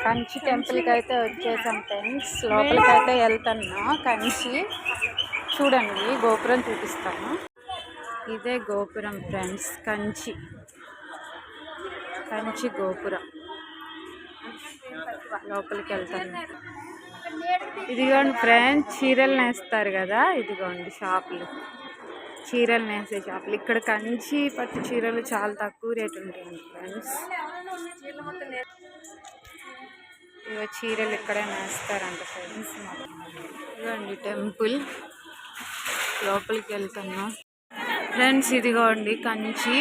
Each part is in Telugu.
కంచి టెంపుల్కి అయితే వచ్చేసాం ఫ్రెండ్స్. లోపలికి అయితే వెళ్తున్నా. కంచి చూడండి, గోపురం చూపిస్తాను. ఇదే గోపురం ఫ్రెండ్స్, కంచి గోపురం. లోపలికి వెళ్తాను. ఇదిగోండి ఫ్రెండ్స్, చీరలు నేస్తారు కదా, ఇదిగోండి షాపులు, చీరలు నేసే షాపులు. ఇక్కడ కంచి పట్టు చీరలు చాలా తక్కువ రేటు ఉంటాయండి ఫ్రెండ్స్. ఇవో చీరలు ఇక్కడే నేస్తారంట ఫ్రెండ్స్. ఇదిగోండి టెంపుల్, లోపలికి వెళ్తున్నాం ఫ్రెండ్స్. ఇదిగోండి కంచి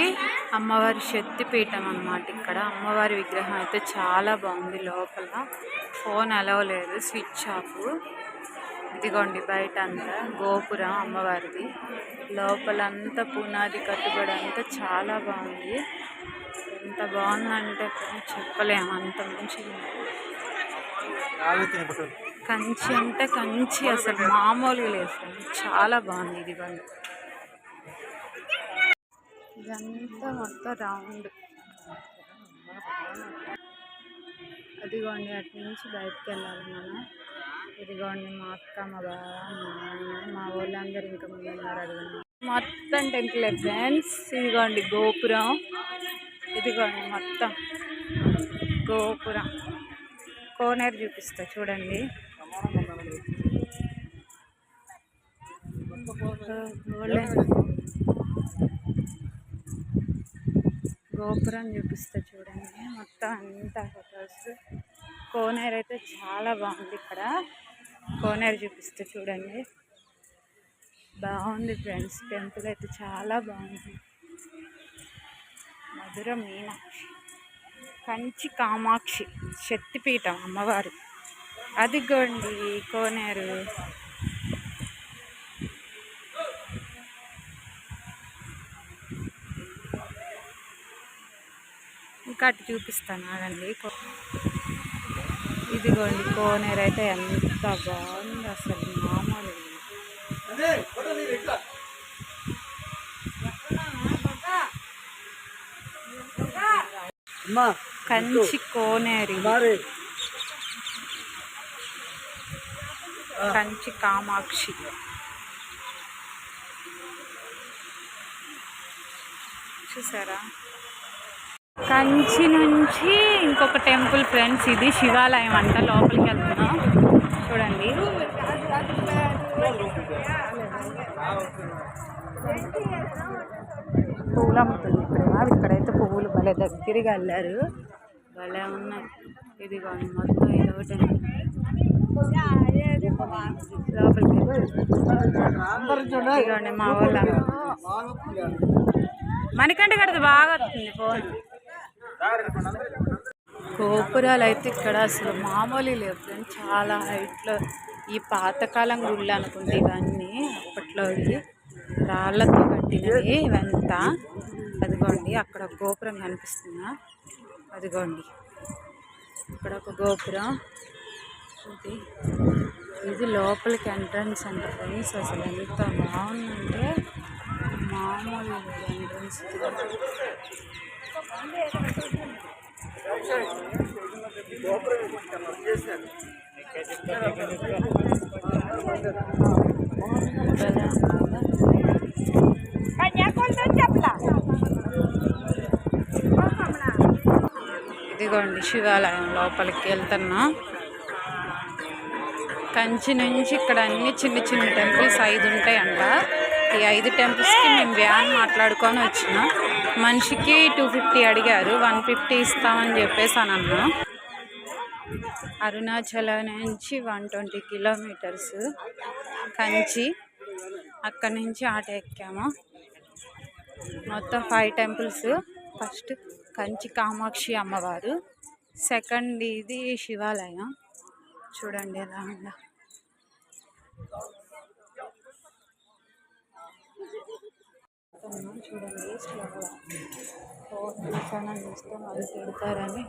అమ్మవారి శక్తిపీఠం అన్నమాట. ఇక్కడ అమ్మవారి విగ్రహం అయితే చాలా బాగుంది. లోపల ఫోన్ అలవ్ లేదు, స్విచ్ ఆఫ్. ఇదిగోండి బయట అంతా గోపురం అమ్మవారిది. లోపలంతా పునాది కట్టుబడి అంతా చాలా బాగుంది. ఎంత బాగుందంటే చెప్పలేము, అంత మంచిగా. కంచి అంటే కంచి అసలు మామూలుగా లేదు, చాలా బాగుంది. ఇదిగోండి ఇదంతా మొత్తం రౌండ్. అదిగోండి అటు నుంచి బయటకు వెళ్ళాలి మనం. ఇదిగోండి మా అక్క, మా బావ, మా ఆయన, మా వాళ్ళందరూ ఇంకా ముందు ఉన్నారు. అదిగోండి మొత్తం టెంపుల్ ఫ్రెండ్స్. ఇదిగోండి గోపురం, ఇదిగోండి మొత్తం గోపురం. కోనేరు చూపిస్తా చూడండి. గోపురం చూపిస్తా చూడండి, మొత్తం అంతా ఫొటోస్. కోనేరు అయితే చాలా బాగుంది. ఇక్కడ కోనేరు చూపిస్తా చూడండి, బాగుంది ఫ్రెండ్స్. టెంపుల్ అయితే చాలా బాగుంది. మధుర మీనాక్షి, కంచి కామాక్షి శక్తిపీఠం అమ్మవారు. అదిగోండి కోనేరు. ఇంకా అటు చూపిస్తాను ఆగండి. ఇదిగోండి కోనేరు అయితే ఎంత బాగుంది అసలు, మామూలు. కంచి కోనేరు, కంచి కామాక్షి. చూసారా? కంచి నుంచి ఇంకొక టెంపుల్ ఫ్రెండ్స్, ఇది శివాలయం అంట. లోపలికి వెళ్తున్నాం చూడండి. పువ్వులు అమ్ముతుంది ఇక్కడ. ఇక్కడైతే పువ్వులు భలే దగ్గరగా వెళ్ళారు, భలే ఉన్నాయి. ఇదిగోండి మొత్తం ఇదో టెంపుల్. లోపలికి ఇదిగోండి మా వాళ్ళ మణికంఠ గడది బాగా వస్తుంది ఫోన్. గోపురాలు అయితే ఇక్కడ అసలు మామూలు లేవు ఫ్రెండ్స్, చాలా హైట్లో. ఈ పాతకాలం గుళ్ళు అనుకుంటే ఇవన్నీ, అప్పట్లో రాళ్లతో కట్టినవి ఇవంతా. అదిగోండి అక్కడ ఒక గోపురం కనిపిస్తుందా, అదిగోండి ఇక్కడ ఒక గోపురం. ఇది లోపలికి ఎంట్రన్స్ అంటే ఫ్రెండ్స్. అసలు ఎంత బాగుందంటే మామూలు ఎంట్రన్స్. ఇదిగోండి శివాలయం, లోపలికి వెళ్తున్నా. కంచి నుంచి ఇక్కడ అన్ని చిన్న చిన్న టెంపుల్స్ 5 ఉంటాయంట. ఈ 5 టెంపుల్స్కి మేము వ్యాన్ మాట్లాడుకొని వచ్చినాం. మనిషికి 250 అడిగారు, 150 ఇస్తామని చెప్పేసాను అన్నా. అరుణాచలం నుంచి 120 కిలోమీటర్స్ కంచి. అక్కడి నుంచి ఆటో ఎక్కాము. మొత్తం 5 టెంపుల్స్. ఫస్ట్ కంచి కామాక్షి అమ్మవారు, సెకండ్ ఇది శివాలయం. చూడండి ఎలా ఉందా. చూడండి ఫోన్ చూసానని చూస్తే మళ్ళీ తిడతారని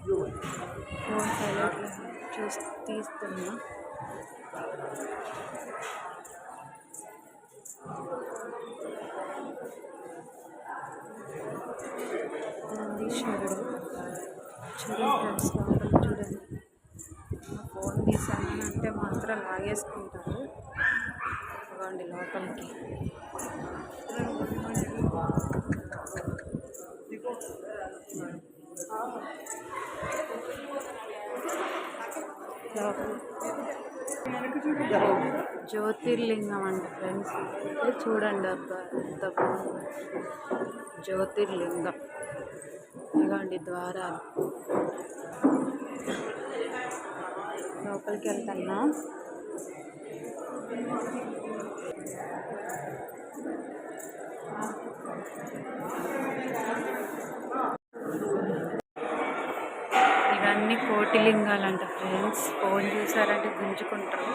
ఫోన్ సైలెంట్లో తీస్తున్నా. నందీశ్వరుడు చూడండి ఫ్రెండ్స్, లోపల చూడండి తీసామని అంటే మాత్రం లాగేసుకుంటారు. ఇవ్వండి లోపలికి. జ్యోతిర్లింగం అండి ఫ్రెండ్స్. చూడండి అబ్బా ఎంత బాగుంది జ్యోతిర్లింగం. ఇవ్వండి ద్వారాలు. లోపలికి వెళ్తున్నా. ఇవన్నీ కోటిలింగాలంట ఫ్రెండ్స్. ఫోన్ చూసారంటే గుంజుకుంటారు.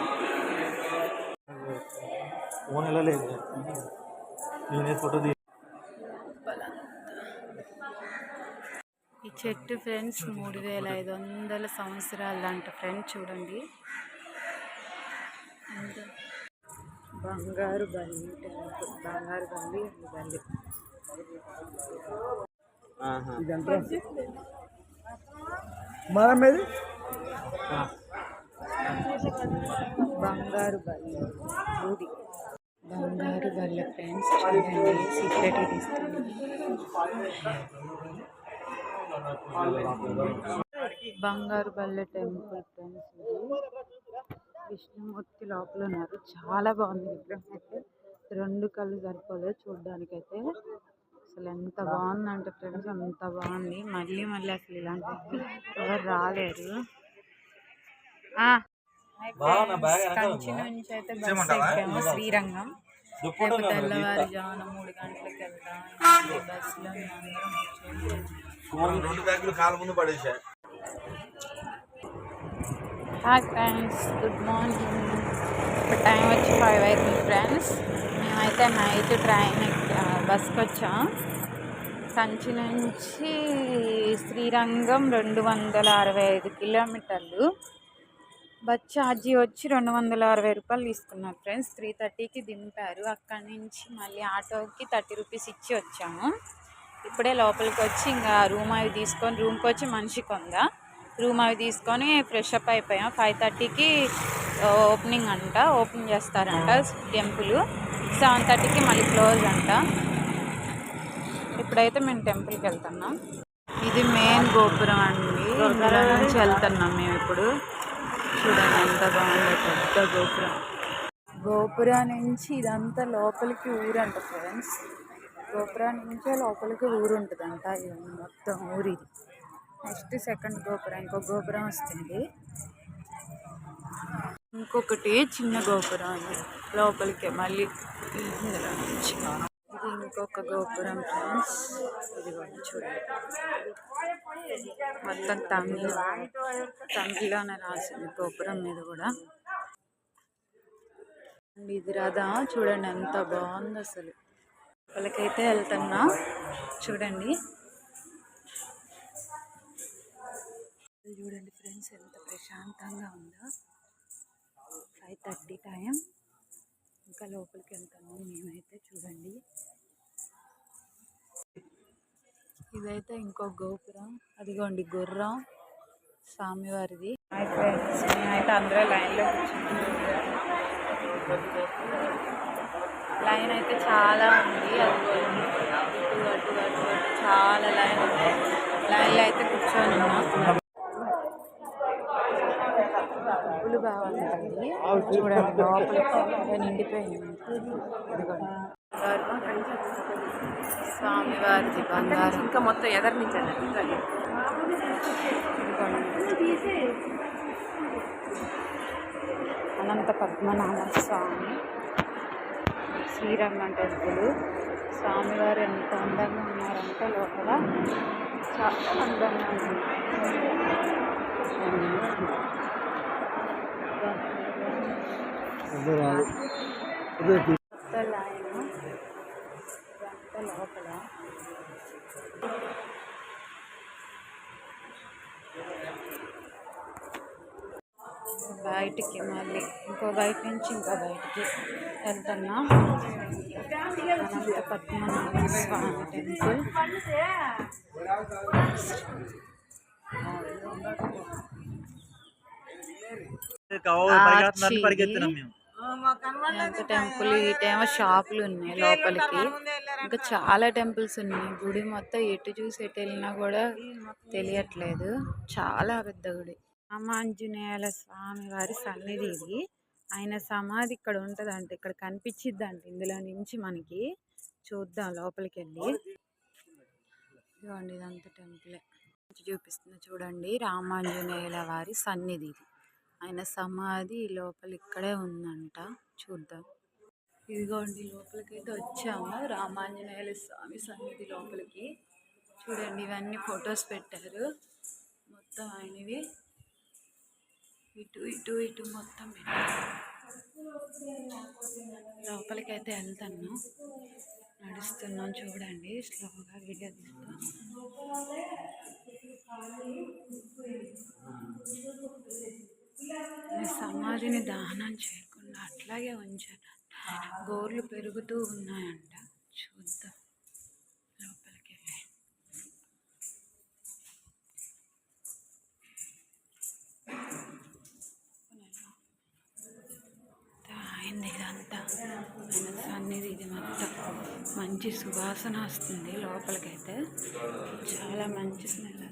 ఈ చెట్టు ఫ్రెండ్స్ 3500 సంవత్సరాలంట ఫ్రెండ్స్. చూడండి బంగారు బల్లి టెంపుల్. బంగారు బల్లి బల్లి బంగారు బల్లి గుడి. బంగారు బల్లి ఫ్రెండ్స్. చూడండి సీక్రెట్ తీస్తుంది. బంగారు బల్లి టెంపుల్ ఫ్రెండ్స్. విష్ణుమూర్తి లోపల ఉన్నారు. చాలా బాగుంది విగ్రహం అయితే. 2 కళ్ళు సరిపోలేదు చూడ్డానికైతే. అసలు ఎంత బాగుందంటే ఫ్రెండ్స్ అంత బాగుంది. మళ్ళీ మళ్ళీ అసలు ఇలాంటి ఎవరు రాలేరు. కంచి నుంచి అయితే బస్సు ఎక్కాము శ్రీరంగం. రేపు తెల్లవారుజామున 3 గంటలకు వెళ్తాం. బస్సులో హాయ్ ఫ్రెండ్స్, గుడ్ మార్నింగ్. ఇప్పుడు టైం వచ్చి 5 అవుతుంది ఫ్రెండ్స్. మేమైతే నైట్ బస్కి వచ్చాం. కంచి నుంచి శ్రీరంగం 265 కిలోమీటర్లు. బస్ ఛార్జీ వచ్చి 260 రూపాయలు తీసుకున్నారు ఫ్రెండ్స్. 3:30కి దింపారు. అక్కడి నుంచి మళ్ళీ ఆటోకి 30 రూపీస్ ఇచ్చి వచ్చాము. ఇప్పుడే లోపలికి వచ్చి ఇంకా రూమ్ అవి తీసుకొని రూమ్కి వచ్చి మనిషికి ఉందా రూమ్ అవి తీసుకొని ఫ్రెష్ అప్ అయిపోయాం. 5:30కి ఓపెనింగ్ అంట. ఓపెన్ చేస్తారంట టెంపుల్. 7:30కి మళ్ళీ క్లోజ్ అంట. ఇప్పుడైతే మేము టెంపుల్కి వెళ్తున్నాం. ఇది మెయిన్ గోపురం అండి. ఇందులో నుంచి వెళ్తున్నాం మేము ఇప్పుడు. చూడండి ఎంత బాగుంది పెద్ద గోపురం. గోపురం నుంచి ఇదంతా లోపలికి ఊరంట ఫ్రెండ్స్. గోపురం నుంచే లోపలికి ఊరు ఉంటుందంట. ఇవన్నీ మొత్తం ఊరి. నెక్స్ట్ సెకండ్ గోపురం, ఇంకో గోపురం వస్తుంది. ఇంకొకటి చిన్న గోపురం అది లోపలికే మళ్ళీ ఇందులో నుంచి. ఇది ఇంకొక గోపురం ఫ్రెండ్స్. ఇది కూడా చూడండి మొత్తం తమిళ్లోనే రాసింది గోపురం మీద కూడా. ఇది రాదా చూడండి ఎంత బాగుంది అసలు. వాళ్ళకైతే వెళ్తున్నా చూడండి. చూడండి ఫ్రెండ్స్ ఎంత ప్రశాంతంగా ఉందో. 5:30 టైం. ఇంకా లోపలికి వెళ్తున్నాం మేమైతే. చూడండి ఇదైతే ఇంకో గోపురం. అదిగోండి గుర్రం స్వామివారిది. ఫ్రెండ్స్ మేమైతే అందరూ లైన్లో కూర్చున్నాం. లైన్ అయితే చాలా ఉంది. అటు అటు అటు అటు చాలా లైన్ ఉంది. లైన్లో అయితే కూర్చొని ఉన్నాం. డబ్బులు బాగుంటుంది చూడండి. లోపలికి నిండిపోయింది. స్వామివారిది బంగారం. ఇంకా మొత్తం ఎదర్నించండి. అనంత పద్మనాభ స్వామి శ్రీరంగం టెంపుల్. స్వామివారు ఎంత అందంగా ఉన్నారంటే లోపల చాలా అందంగా ఉంది. కొత్త లైన్ ఇదంతా లోపల. బయటికి మళ్ళీ ఇంకో బయట నుంచి ఇంకో బయటికి వెళ్తున్నా. అనంత పద్మనాభ స్వామి టెంపుల్. ఆర్చి ఎంత టెంపుల్, ఇటేమో షాపులు ఉన్నాయి లోపలికి. ఇంకా చాలా టెంపుల్స్ ఉన్నాయి. గుడి మొత్తం ఎటు చూసి ఎటు వెళ్ళినా కూడా తెలియట్లేదు. చాలా పెద్ద గుడి. రామాంజనేయుల స్వామి వారి సన్నిధి ఇది. ఆయన సమాధి ఇక్కడ ఉంటదంట, ఇక్కడ కనిపించిద్దంట. ఇందులో నుంచి మనకి చూద్దాం లోపలికి వెళ్ళి. ఇదిగోండి ఇదంతా టెంపులే చూపిస్తున్నా చూడండి. రామాంజనేయుల వారి సన్నిధి ఇది. ఆయన సమాధి లోపల ఇక్కడే ఉందంట. చూద్దాం. ఇదిగోండి లోపలికి అయితే వచ్చాము. రామాంజనేయుల స్వామి సన్నిధి లోపలికి చూడండి. ఇవన్నీ ఫొటోస్ పెట్టారు మొత్తం ఆయనవి. ఇటు ఇటు ఇటు మొత్తం పెట్టారు. లోపలికి అయితే వెళ్తాను, నడుస్తున్నాం. చూడండి స్లోగా వీడియో తీస్తాను. సమాధిని దహనం చేయకుండా అట్లాగే ఉంచారంట. గోర్లు పెరుగుతూ ఉన్నాయంట. చూద్దాం లోపలికి వెళ్ళి. అయింది ఇదంతా ఆయన సన్నిధి. ఇది మొత్తం మంచి సువాసన వస్తుంది లోపలికైతే. చాలా మంచి స్మెల్.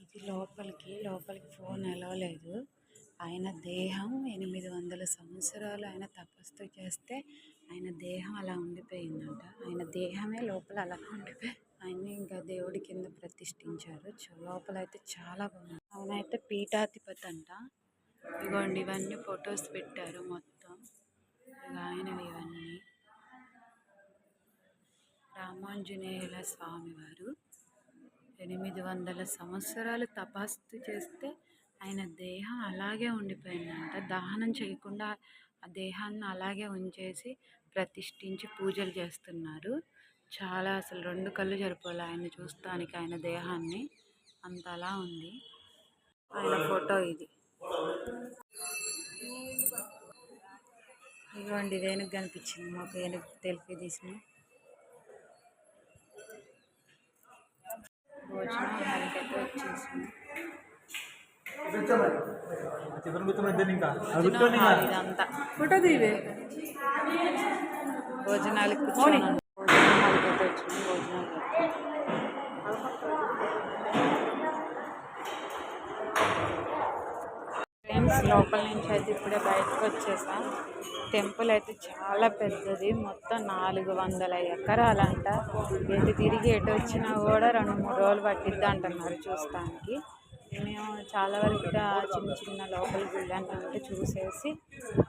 ఇది లోపలికి ఫోన్ ఎలవలేదు. ఆయన దేహం 800 సంవత్సరాలు ఆయన తపస్సు చేస్తే ఆయన దేహం అలా ఉండిపోయిందంట. ఆయన దేహమే లోపల అలా ఉండిపోయి ఆయన్ని ఇంకా దేవుడి కింద ప్రతిష్ఠించారు. లోపల అయితే చాలా బాగుంది. ఆయన అయితే పీఠాధిపతి అంట. ఇదిగోండి ఇవన్నీ ఫొటోస్ పెట్టారు మొత్తం. ఇక ఆయనవి ఇవన్నీ. రామాంజనేయుల స్వామివారు 800 సంవత్సరాలు తపస్సు చేస్తే ఆయన దేహం అలాగే ఉండిపోయిందంట. దహనం చేయకుండా ఆ దేహాన్ని అలాగే ఉంచేసి ప్రతిష్ఠించి పూజలు చేస్తున్నారు. చాలా అసలు 2 కళ్ళు సరిపోలే ఆయన్ని చూస్తానికి. ఆయన దేహాన్ని అంత అలా ఉంది. ఆయన ఫోటో ఇది. ఇదిగోండి వేణుగు కనిపించింది మాకు. వేణుగు తెలిపి తీసిన భోజనం హాల్కైతే వచ్చేసింది. ఇదంతా ఫోటో తీవే. భోజనాలకు కూర్చొని భోజనం హాల్కైతే వచ్చినాం. భోజనాలు ఫ్రెండ్స్ లోపల నుంచి అయితే ఇప్పుడే బయటకు వచ్చేసాం. టెంపుల్ అయితే చాలా పెద్దది. మొత్తం 400 ఎకరాలంట. ఎటు తిరిగి ఎటు వచ్చినా కూడా 2-3 రోజులు పట్టిద్ది అంటున్నారు చూస్తానికి. మేము చాలా వరకు చిన్న చిన్న లోపల గుళ్ళని ఉంటే చూసేసి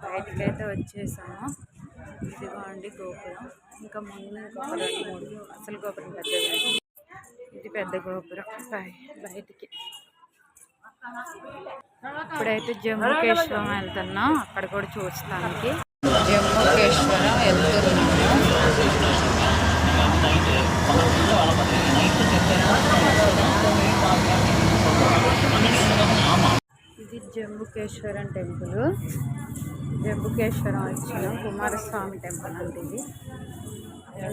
బయటకైతే వచ్చేసాము. ఇదిగోండి గోపురం. ఇంకా ముందు ఇంకొక 2-3 అసలు గోపురం పెద్దది. ఇది పెద్ద గోపురం. బయటికి ఇప్పుడైతే జంబుకేశ్వరం వెళ్తున్నాం. అక్కడ కూడా చూస్తానికి. జంబుకేశ్వరం వెళ్తున్నాము. ఇది జంబుకేశ్వరం టెంపుల్. జంబుకేశ్వరం వచ్చిన కుమారస్వామి టెంపుల్ అంటే ఇది.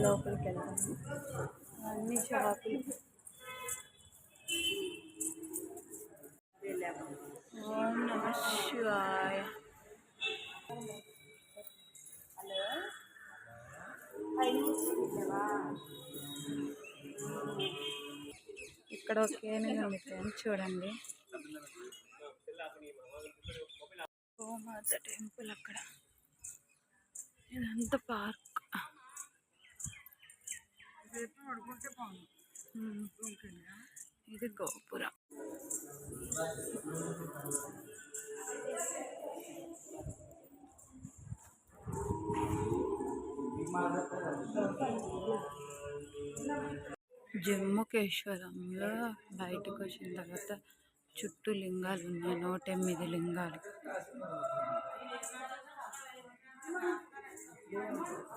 లోపలికి వెళ్తాము. అన్ని షాపులు. ఓం నమః శివాయ. ఇక్కడ ఒక ఏనుగు ఉంది ఫ్రెండ్స్ చూడండి. గోమాత టెంపుల్ అక్కడ. ఇదంతా పార్క్. ఇది గోపురం. జంబుకేశ్వరంలో బయటకు వచ్చిన తర్వాత చుట్టూ లింగాలు ఉన్నాయి. 108 లింగాలు.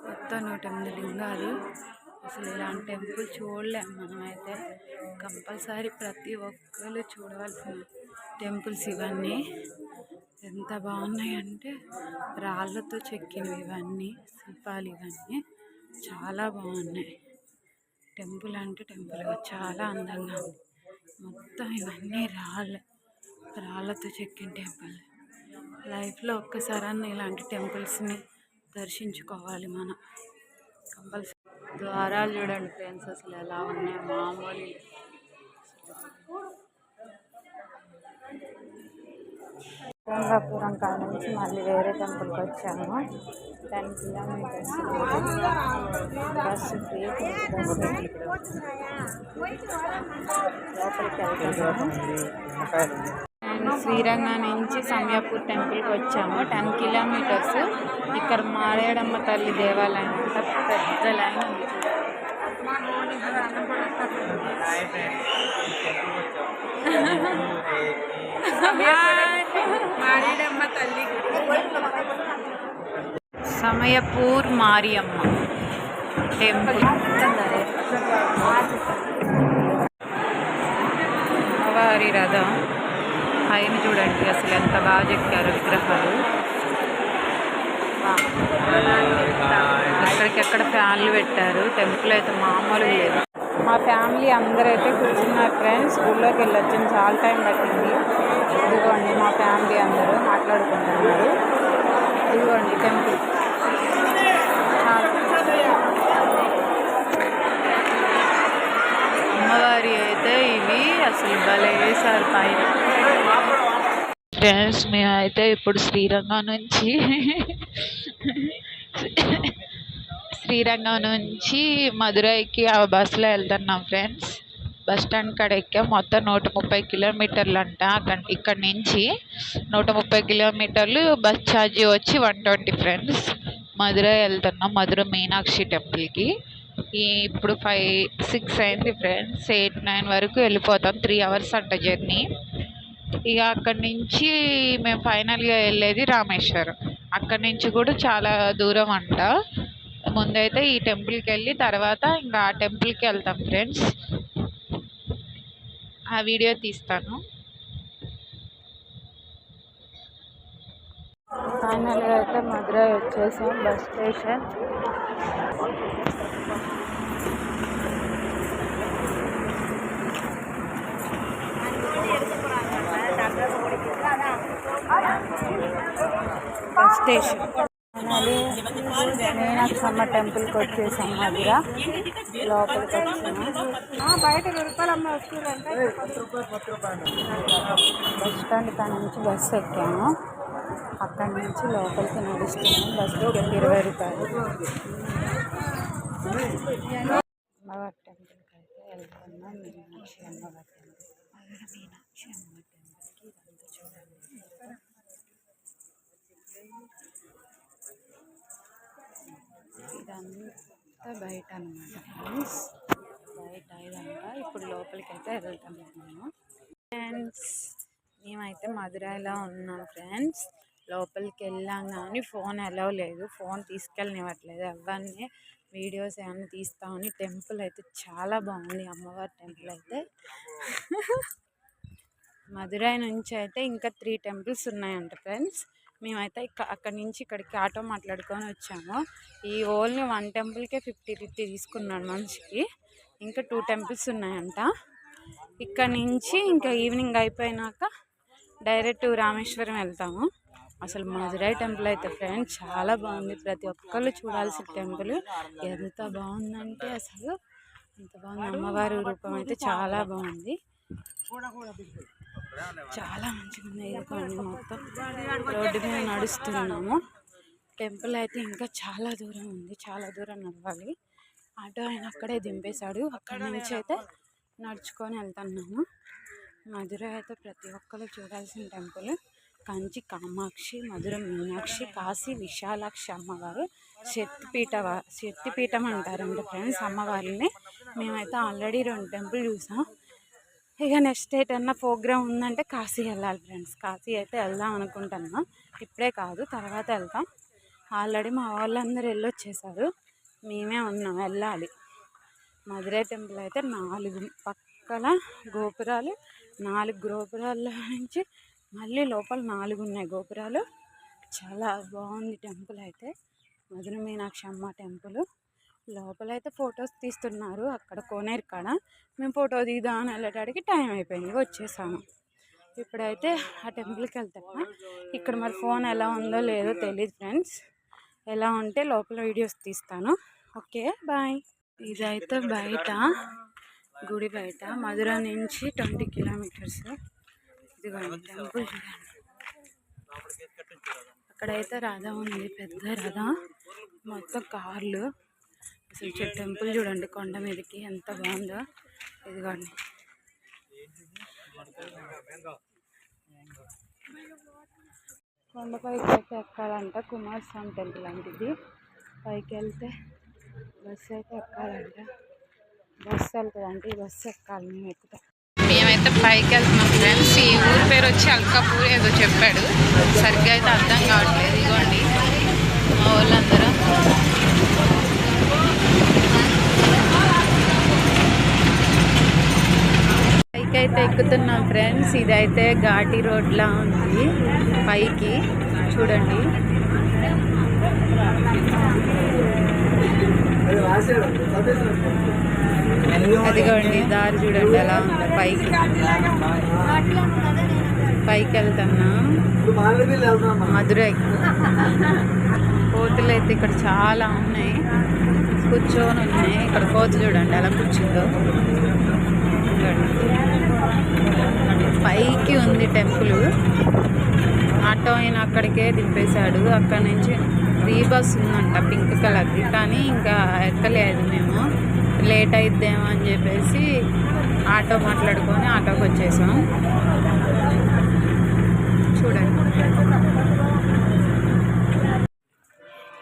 మొత్తం 108 లింగాలు. అసలు ఇలాంటి టెంపుల్ చూడలేము మనమైతే. కంపల్సరీ ప్రతి ఒక్కరు చూడవలసిన టెంపుల్స్ ఇవన్నీ. ఎంత బాగున్నాయంటే రాళ్ళతో చెక్కినవి ఇవన్నీ, శిల్పాలు ఇవన్నీ చాలా బాగున్నాయి. టెంపుల్ అంటే టెంపుల్ చాలా అందంగా ఉంది. మొత్తం ఇవన్నీ రాళ్ళతో చెక్కిన టెంపుల్. లైఫ్లో ఒక్కసారన్నా ఇలాంటి టెంపుల్స్ని దర్శించుకోవాలి మనం కంపల్సరీ. ద్వారాలు చూడండి ఫ్రెండ్స్, అసలు ఎలా ఉన్నాయి, మామూలు. రంగాపురం కాడ నుంచి మళ్ళీ వేరే టెంపుల్కి వచ్చాము. 10 కిలోమీటర్స్ బస్సు ఫ్రీ. లోపలికి వెళ్తాము. శ్రీరంగం నుంచి సమయాపూర్ టెంపుల్కి వచ్చాము. 10 కిలోమీటర్స్. ఇక్కడ మారేడమ్మ తల్లి దేవాలయం అంతా పెద్ద లైన్ ఉంది. మారేడమ్మ తల్లి సమయపూర్ మారియమ్మ టెంపుల్. అమ్మవారి రథం పైన చూడండి, అసలు ఎంత బాగా చెక్కారు విగ్రహాలు. ఎక్కడికెక్కడ ఫ్యాన్లు పెట్టారు. టెంపుల్ అయితే మామూలుగా లేదు. మా ఫ్యామిలీ అందరైతే కూర్చున్నారు ఫ్రెండ్స్. స్కూల్లోకి వెళ్ళొచ్చాం, చాలా టైం పట్టింది. ఇదిగోండి మా ఫ్యామిలీ అందరూ మాట్లాడుకుంటున్నారు. ఇదిగోండి టెంపుల్. అమ్మవారి అయితే ఇవి అసలు భలే వేశారు పైన. ఫ్రెండ్స్ మేమైతే ఇప్పుడు శ్రీరంగం నుంచి మదురైకి ఆ బస్సులో వెళ్తున్నాం ఫ్రెండ్స్. బస్ స్టాండ్ కాడ ఎక్కాం. మొత్తం 130 కిలోమీటర్లు అంట. ఇక్కడ నుంచి 130 కిలోమీటర్లు. బస్ ఛార్జీ వచ్చి 120 ఫ్రెండ్స్. మదురై వెళ్తున్నాం, మధుర మీనాక్షి టెంపుల్కి. ఇప్పుడు 5-6 అయింది ఫ్రెండ్స్. 8-9 వరకు వెళ్ళిపోతాం. 3 అవర్స్ అంట జర్నీ. ఇక అక్కడి నుంచి మేము ఫైనల్గా వెళ్ళేది రామేశ్వరం. అక్కడి నుంచి కూడా చాలా దూరం అంట. ముందైతే ఈ టెంపుల్కి వెళ్ళి తర్వాత ఇంకా ఆ టెంపుల్కి వెళ్తాం ఫ్రెండ్స్. ఆ వీడియో తీస్తాను. ఫైనల్గా అయితే మదురై వచ్చేసాం bus station. Bus station Meenakshamma టెంపుల్కి వచ్చేసాం. మధుర లోపలికి వచ్చాము. బయట బస్ స్టాండ్ కాడ నుంచి బస్సు ఎక్కాము. అక్కడి నుంచి లోపలికి నడుస్తున్నాం. బస్ టికెట్ 20 రూపాయలు. అమ్మవారి టెంపుల్కి అయితే వెళ్తున్నాం. మీనాక్షి అమ్మవారి టెంపుల్. మీనాక్షి అమ్మ టెంపుల్కి ఇదంతా చూడండి. ఇదంతా బయట అన్నమాట ఫ్రెండ్స్. బయట ఇదంతా. ఇప్పుడు లోపలికి అయితే వెళ్తాము ఫ్రెండ్స్. మేమైతే మదురైలో ఉన్నాం ఫ్రెండ్స్. లోపలికి వెళ్ళాం కానీ ఫోన్ అలౌ లేదు. ఫోన్ తీసుకెళ్ళనివ్వట్లేదు. అవన్నీ వీడియోస్ ఏమన్నా తీస్తామని. టెంపుల్ అయితే చాలా బాగుంది. అమ్మవారి టెంపుల్ అయితే మదురై నుంచి అయితే ఇంకా 3 టెంపుల్స్ ఉన్నాయంట ఫ్రెండ్స్. మేమైతే అక్కడి నుంచి ఇక్కడికి ఆటో మాట్లాడుకొని వచ్చాము. ఈ ఓన్లీ 1 టెంపుల్కే 50 తీసుకున్నాడు మనిషికి. ఇంకా 2 టెంపుల్స్ ఉన్నాయంట. ఇక్కడ నుంచి ఇంకా ఈవినింగ్ అయిపోయినాక డైరెక్ట్ రామేశ్వరం వెళ్తాము. అసలు మదురై టెంపుల్ అయితే ఫ్రెండ్స్ చాలా బాగుంది. ప్రతి ఒక్కళ్ళు చూడాల్సిన టెంపుల్. ఎంత బాగుందంటే అసలు ఎంత బాగుంది. అమ్మవారి రూపం అయితే చాలా బాగుంది. చాలా మంచిగా ఉంది. ఇదిగోండి మొత్తం రోడ్డు మీద నడుస్తున్నాము. టెంపుల్ అయితే ఇంకా చాలా దూరం ఉంది. చాలా దూరం నడవాలి. ఆటో ఆయన అక్కడే దింపేశాడు. అక్కడి నుంచి అయితే నడుచుకొని వెళ్తున్నాము. మధురై అయితే ప్రతి ఒక్కరు చూడాల్సిన టెంపుల్. కంచి కామాక్షి, మధుర మీనాక్షి, కాశీ విశాలాక్షి అమ్మవారు శక్తిపీఠం అంటారంట ఫ్రెండ్స్ అమ్మవారిని. మేమైతే ఆల్రెడీ 2 టెంపుల్ చూసాం. ఇక నెక్స్ట్ ఏటన్నా ప్రోగ్రామ్ ఉందంటే కాశీ వెళ్ళాలి ఫ్రెండ్స్. కాశీ అయితే వెళ్దాం అనుకుంటున్నాం. ఇప్పుడే కాదు, తర్వాత వెళ్తాం. ఆల్రెడీ మా వాళ్ళందరూ వెళ్ళొచ్చేసారు. మేమే ఉన్నాం, వెళ్ళాలి. మదురై టెంపుల్ అయితే 4 పక్కల గోపురాలు. 4 గోపురాల నుంచి మళ్ళీ లోపల 4 ఉన్నాయి గోపురాలు. చాలా బాగుంది టెంపుల్ అయితే. మధుర మీనాక్షి అమ్మ టెంపుల్. లోపలైతే ఫొటోస్ తీస్తున్నారు అక్కడ కోనేరు కాడ. మేము ఫోటో దిగుదామని వెళ్ళేటానికి టైం అయిపోయింది, వచ్చేసాము. ఇప్పుడైతే ఆ టెంపుల్కి వెళ్తాము. ఇక్కడ మరి ఫోన్ ఎలా ఉందో లేదో తెలియదు ఫ్రెండ్స్. ఎలా ఉంటే లోపల వీడియోస్ తీస్తాను. Okay bye. ఇదైతే బయట గుడి బయట మధుర నుంచి 20 కిలోమీటర్స్. ఇదిగోండి టెంపుల్ చూడండి. అక్కడైతే రథం ఉంది, పెద్ద రథం, మొత్తం కార్లు. అసలు టెంపుల్ చూడండి కొండ మీదకి ఎంత బాగుందో. ఇదిగోండి కొండపైకి అయితే ఎక్కాలంట. కుమారస్వామి టెంపుల్ అంటే ఇది. పైకి వెళ్తే బస్సు అయితే ఎక్కాలంట. బస్సు వెళ్తుందంటే ఈ బస్సు ఎక్కాలి, మేము ఎక్కుతాం. మేమైతే పైకి వెళ్తున్నాం ఫ్రెండ్స్. ఈ ఊరి పేరు వచ్చి అల్కాపూర్ ఏదో చెప్పాడు, సరిగ్గా అయితే అర్థం కావట్లేదు. ఇదిగోండి మా వాళ్ళందరూ పైకి అయితే ఎక్కుతున్నాం ఫ్రెండ్స్. ఇదైతే ఘాటి రోడ్లా ఉంది పైకి చూడండి. అదిగోండి దారి చూడండి ఎలా ఉంది. పైకి వెళ్తున్నా మధురై. కోతులు అయితే ఇక్కడ చాలా ఉన్నాయి, కూర్చొని ఉన్నాయి. ఇక్కడ కోత చూడండి ఎలా కూర్చుందో. పైకి ఉంది టెంపుల్. ఆటో అయినా అక్కడికే దింపేశాడు. అక్కడ నుంచి ఫ్రీ బస్ ఉందంట పింక్ కలర్ది, కానీ ఇంకా ఎక్కలేదు. మేము లేట్ అయిద్దేమో అని చెప్పేసి ఆటో మాట్లాడుకొని ఆటోకి వచ్చేసాం. చూడండి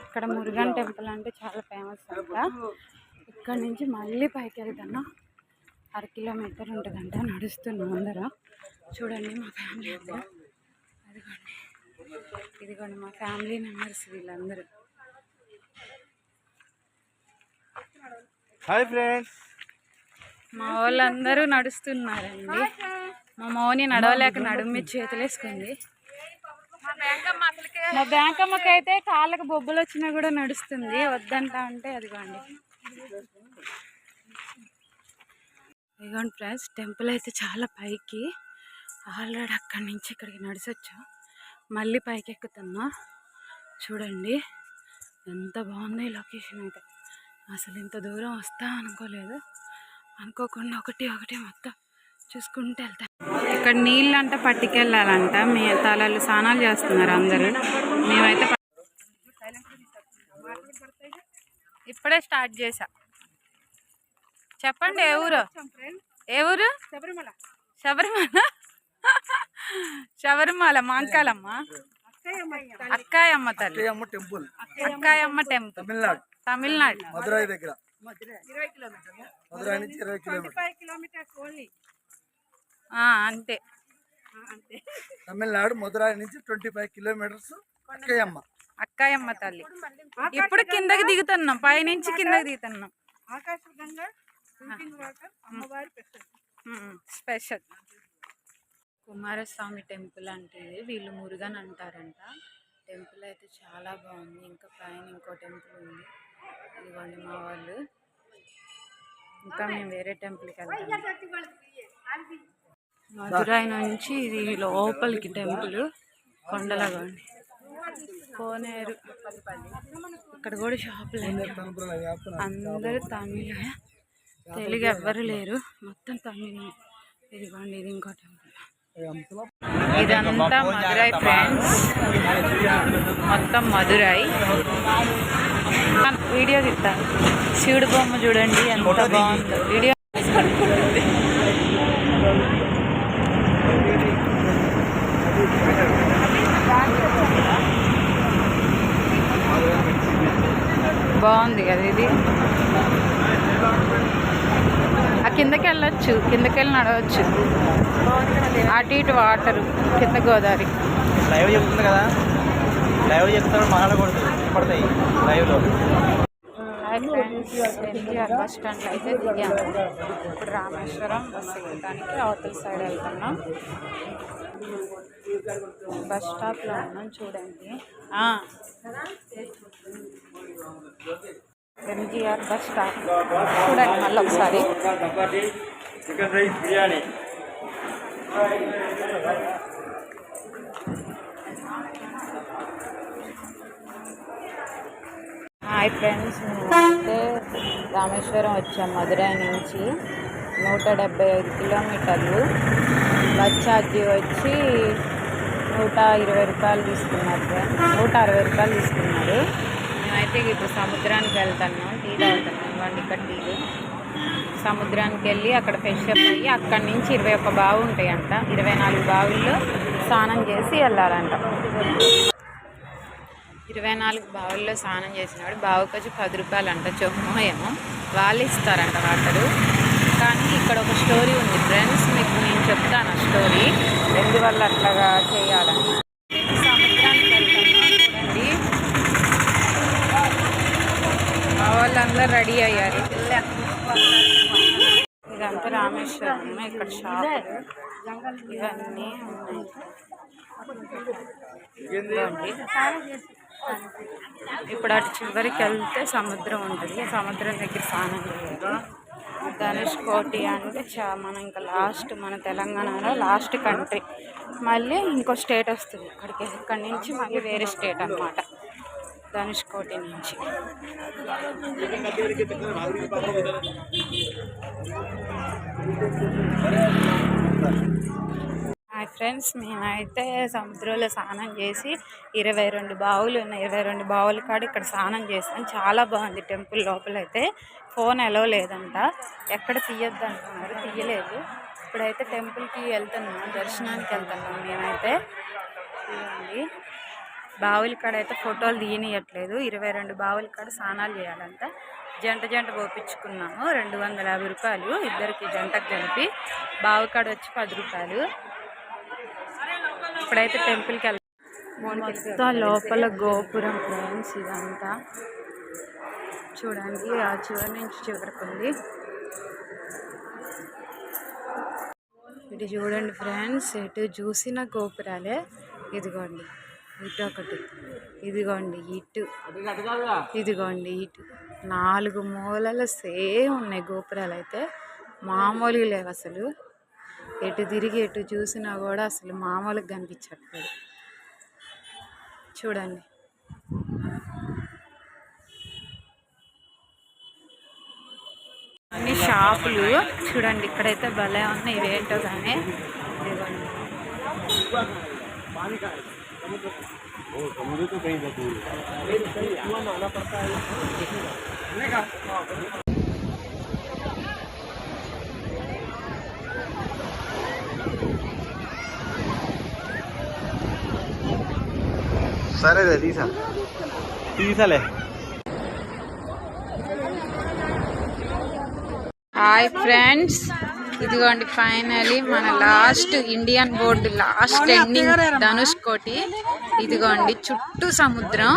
ఇక్కడ మురుగన్ టెంపుల్ అంటే చాలా ఫేమస్ అంట. ఇక్కడ నుంచి మళ్ళీ పైకి వెళ్తున్నాం. 1/2 కిలోమీటర్ ఉంటుందంట. నడుస్తున్నాం అందరం. చూడండి మా ఫ్యామిలీ అందరూ. ఇదిగోండి మా ఫ్యామిలీ మెంబర్స్ వీళ్ళందరూ. Hi friends. మా వాళ్ళందరూ నడుస్తున్నారండి. మా మౌని నడవలేక నడుమి చేతులేసుకుంది. మా బ్యాంకమ్మకి అయితే కాళ్ళకు బొబ్బులు వచ్చినా కూడా నడుస్తుంది, వద్దంటా ఉంటే. అదిగోండి ఇదిగోండి ఫ్రెండ్స్, టెంపుల్ అయితే చాలా పైకి. ఆల్రెడీ అక్కడి నుంచి ఇక్కడికి నడిచొచ్చా. మళ్ళీ పైకి ఎక్కుతున్నా. చూడండి ఎంత బాగుంది ఈ లొకేషన్ అయితే. అసలు ఇంత దూరం వస్తా అనుకోలేదు. అనుకోకుండా ఒకటి మొత్తం చూసుకుంటూ వెళ్తాను. ఇక్కడ నీళ్ళు అంట పట్టుకెళ్ళాలంట. మీ తలలు స్నానాలు చేస్తున్నారు అందరూ. మేమైతే ఇప్పుడే స్టార్ట్ చేసా. చెప్పండి ఏ ఊరు? శబరిమల మాంకాలమ్మ అక్కాయమ్మ తల్లి. అక్కాయమ్మ టెంపుల్ తమిళనాడు మధురై దగ్గర. మధురై నుంచి 20 కిలోమీటర్స్ అంతే. తమిళనాడు మధురై నుంచి 25 కిలోమీటర్స్. అక్కాయమ్మ తల్లి. ఇప్పుడు కిందకి దిగుతున్నాం, పైనుంచి కిందకి దిగుతున్నాం. స్పెషల్ కుమారస్వామి టెంపుల్ అంటే వీళ్ళు మురుగన్ అంటారంట. టెంపుల్ అయితే చాలా బాగుంది. ఇంకా పైన ఇంకో టెంపుల్ ఉంది. ఇదిగోండి మా వాళ్ళు. ఇంకా మేము వేరే టెంపుల్కి వెళ్తాం. మధురై నుంచి ఇది లోపలికి టెంపుల్ కొండలగండి. కోనేరు. ఇక్కడ కూడా షాపులు అందరూ తమిళ, తెలుగు ఎవ్వరు లేరు, మొత్తం తమిళ. ఇదిగోండి ఇది ఇంకో టెంపుల్. ఇదంతా మధురై ఫ్రెండ్స్, మొత్తం మధురై. వీడియో తీస్తాను. శివుడు బొమ్మ చూడండి ఎంత బాగుందో. వీడియో బాగుంది కదా ఇది. ఆ కిందకి వెళ్ళొచ్చు, కిందకి వెళ్ళి నడవచ్చు. అటు ఇటు వాటరు, కింద గోదావరి. లైవ్ చెప్తుంది కదా, లైవ్ చెప్తాడు మాట్లాడకూడదు, పడతాయి లైవ్లో. ఎన్టీఆర్ బస్ స్టాండ్లో అయితే దిగాము. ఇప్పుడు రామేశ్వరం బస్ ఎక్కడానికి అవతల సైడ్ వెళ్తున్నాం. బస్ స్టాప్లో ఉన్నాం చూడండి. ఎంజీఆర్ బస్ స్టాప్ చూడండి మళ్ళీ ఒకసారి. Chicken rice biryani. Hi friends, మేమైతే రామేశ్వరం వచ్చాం మధురై నుంచి. 175 కిలోమీటర్లు. బస్ ఛార్జీ వచ్చి 120 రూపాయలు తీసుకున్నారు ఫ్రెండ్స్. 160 రూపాయలు తీసుకున్నారు. మేమైతే ఇప్పుడు సముద్రానికి వెళ్తున్నాం. టీ తాగుతున్నాం. ఇవ్వండి ఇక్కడ టీలు. సముద్రానికి వెళ్ళి అక్కడ ఫ్రెష్ అప్ అయ్యి అక్కడి నుంచి 21 బావి ఉంటాయంట. 24 బావుల్లో స్నానం చేసి వెళ్ళాలంట. 24 బావుల్లో స్నానం చేసినాడు. బావికి వచ్చి 10 రూపాయలు అంట. చొమ్ము ఏమో వాళ్ళు ఇస్తారంట వాటరు. కానీ ఇక్కడ ఒక స్టోరీ ఉంది ఫ్రెండ్స్, మీకు నేను చెప్తాను ఆ స్టోరీ ఎందువల్ల అట్లాగా చేయాలని. సముద్రానికి వెళ్తున్నాం చూడండి. మా వాళ్ళందరూ రెడీ అయ్యారు. ఇదంతా రామేశ్వరం. ఇక్కడ షాపులు ఇవన్నీ ఉన్నాయి. ఇప్పుడు అటు చివరికి వెళ్తే సముద్రం ఉంటుంది. సముద్రం దగ్గర స్నానం చేయాలి. ధనుష్కోటి అంటే మనం ఇంకా లాస్ట్, మన తెలంగాణలో లాస్ట్ కంట్రీ. మళ్ళీ ఇంకో స్టేట్ వస్తుంది ఇక్కడి నుంచి మళ్ళీ వేరే స్టేట్ అన్నమాట. ధనుష్కోటి నుంచి. హాయ్ ఫ్రెండ్స్, మేమైతే సముద్రంలో స్నానం చేసి 22 బావులు ఉన్నాయి. 22 బావుల కాడ ఇక్కడ స్నానం చేసాం. చాలా బాగుంది టెంపుల్ లోపలైతే. ఫోన్ ఎలో లేదంట, ఎక్కడ తీయొద్దు అంటున్నారు, తీయలేదు. ఇప్పుడైతే టెంపుల్కి వెళ్తున్నాం, దర్శనానికి వెళ్తున్నాం మేమైతే. చూడండి, బావుల కాడ అయితే ఫోటోలు తీయనియట్లేదు. 22 బావుల కాడ స్నానాలు చేయాలంట. జంట పోపించుకున్నాము. 250 రూపాయలు ఇద్దరికి జంటకు కలిపి. బావి కాడ వచ్చి 10 రూపాయలు. ఇప్పుడైతే టెంపుల్కి వెళ్తాం. మొత్తం లోపల గోపురం ఫ్రెండ్స్. ఇదంతా చూడండి, ఆ చివరి నుంచి చివరికి ఉంది. ఇటు చూడండి ఫ్రెండ్స్, ఎటు చూసిన గోపురాలే. ఇదిగోండి ఇటు ఒకటి, ఇదిగోండి ఇటు, ఇదిగోండి ఇటు. 4 మూలలు సేమ్ ఉన్నాయి గోపురాలు అయితే. మామూలుగా లేవు అసలు. ఎటు తిరిగి ఎటు చూసినా కూడా అసలు మామూలుగా కనిపించట్లేదు. చూడండి, అన్ని షాపులు చూడండి. ఇక్కడైతే భలే ఉన్నాయి. ఇవేంటో కానీ ఇదిగోండి. సరే తీసాలే. హాయ్ ఫ్రెండ్స్, ఇదిగోండి ఫైనలీ మన last Indian board last ending Dhanushkodi. ఇదిగోండి చుట్టూ సముద్రం.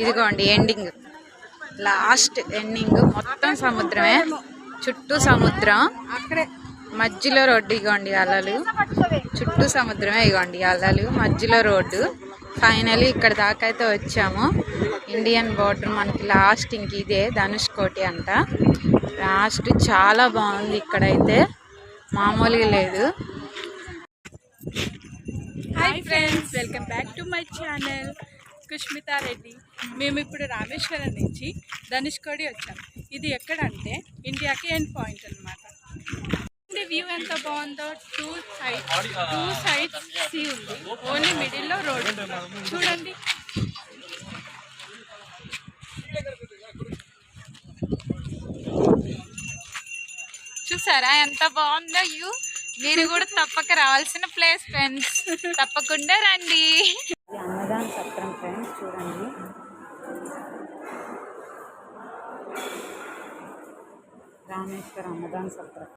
ఇదిగోండి ఎండింగ్, లాస్ట్ ఎండింగ్ మొత్తం సముద్రమే. చుట్టూ సముద్రం, మధ్యలో రోడ్డు. ఇగోండి అలలు, చుట్టూ సముద్రమే. ఇగోండి అలలు, మధ్యలో రోడ్డు. ఫైనలీ ఇక్కడ దాకా అయితే వచ్చాము. ఇండియన్ బోర్డర్ మనకి లాస్ట్ ఇంక ఇదే ధనుష్కోటి అంట. లాస్ట్ చాలా బాగుంది ఇక్కడైతే, మామూలుగా లేదు. Hi friends, welcome back to my channel Kushmita Reddy. మేము ఇప్పుడు రామేశ్వరం నుంచి ధనుష్కోటి వచ్చాము. ఇది ఎక్కడంటే ఇండియాకి ఎండ్ పాయింట్ అన్నమాట. వ్యూ ఎంత బాగుందో. టూ సైడ్స్ సీ ఉంది, ఓన్లీ మిడిల్లో రోడ్. చూడండి, చూసారా ఎంత బాగుందో వ్యూ. మీరు కూడా తప్పక రావాల్సిన ప్లేస్ ఫ్రెండ్స్, తప్పకుండా రండి. అన్నదాన సత్రం ఫ్రెండ్స్, చూడండి. రామేశ్వరం అన్నదాన సత్రం.